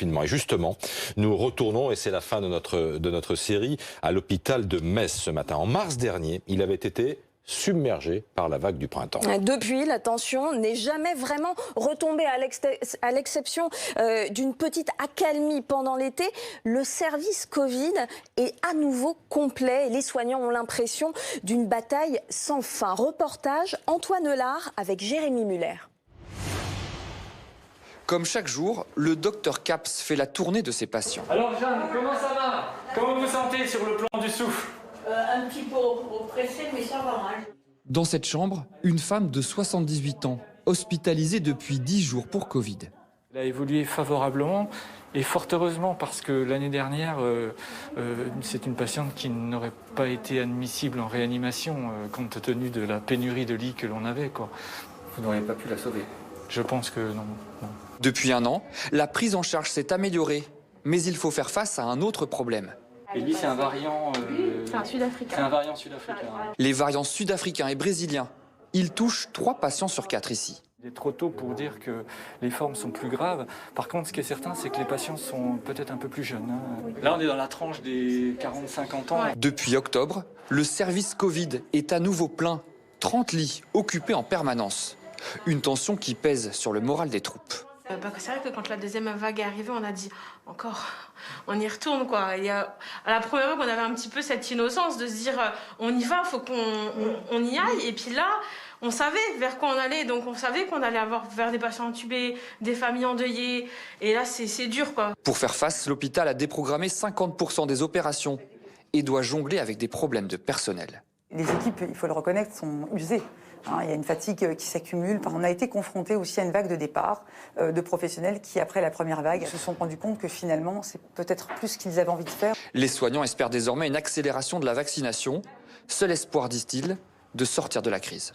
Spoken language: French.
Et justement, nous retournons, et c'est la fin de notre série, à l'hôpital de Metz ce matin. En mars dernier, il avait été submergé par la vague du printemps. Depuis, la tension n'est jamais vraiment retombée à l'exception d'une petite accalmie pendant l'été. Le service Covid est à nouveau complet et les soignants ont l'impression d'une bataille sans fin. Reportage Antoine Lard avec Jérémy Muller. Comme chaque jour, le docteur Caps fait la tournée de ses patients. Alors Jeanne, comment ça va? Comment vous sentez sur le plan du souffle? Un petit peu oppressé, mais ça va mal. Dans cette chambre, une femme de 78 ans, hospitalisée depuis 10 jours pour Covid. Elle a évolué favorablement et fort heureusement parce que l'année dernière, c'est une patiente qui n'aurait pas été admissible en réanimation compte tenu de la pénurie de lits que l'on avait, quoi. Vous n'auriez pas pu la sauver? Je pense que non. Depuis un an, la prise en charge s'est améliorée, mais il faut faire face à un autre problème. Et lui, c'est un variant... C'est un sud-africain. C'est un variant sud-africain. Les variants sud-africains et brésiliens. Ils touchent 3 patients sur 4 ici. Il est trop tôt pour dire que les formes sont plus graves. Par contre, ce qui est certain, c'est que les patients sont peut-être un peu plus jeunes. Là, on est dans la tranche des 40-50 ans. Depuis octobre, le service Covid est à nouveau plein. 30 lits occupés en permanence. Une tension qui pèse sur le moral des troupes. C'est vrai que quand la deuxième vague est arrivée, on a dit encore, on y retourne quoi. À la première vague, on avait un petit peu cette innocence de se dire on y va, faut qu'on y aille. Et puis là, on savait vers quoi on allait, donc on savait qu'on allait avoir vers des patients intubés, des familles endeuillées. Et là, c'est dur quoi. Pour faire face, l'hôpital a déprogrammé 50% des opérations et doit jongler avec des problèmes de personnel. Les équipes, il faut le reconnaître, sont usées. Il y a une fatigue qui s'accumule. On a été confrontés aussi à une vague de départ de professionnels qui, après la première vague, se sont rendus compte que finalement, c'est peut-être plus ce qu'ils avaient envie de faire. Les soignants espèrent désormais une accélération de la vaccination. Seul espoir, disent-ils, de sortir de la crise.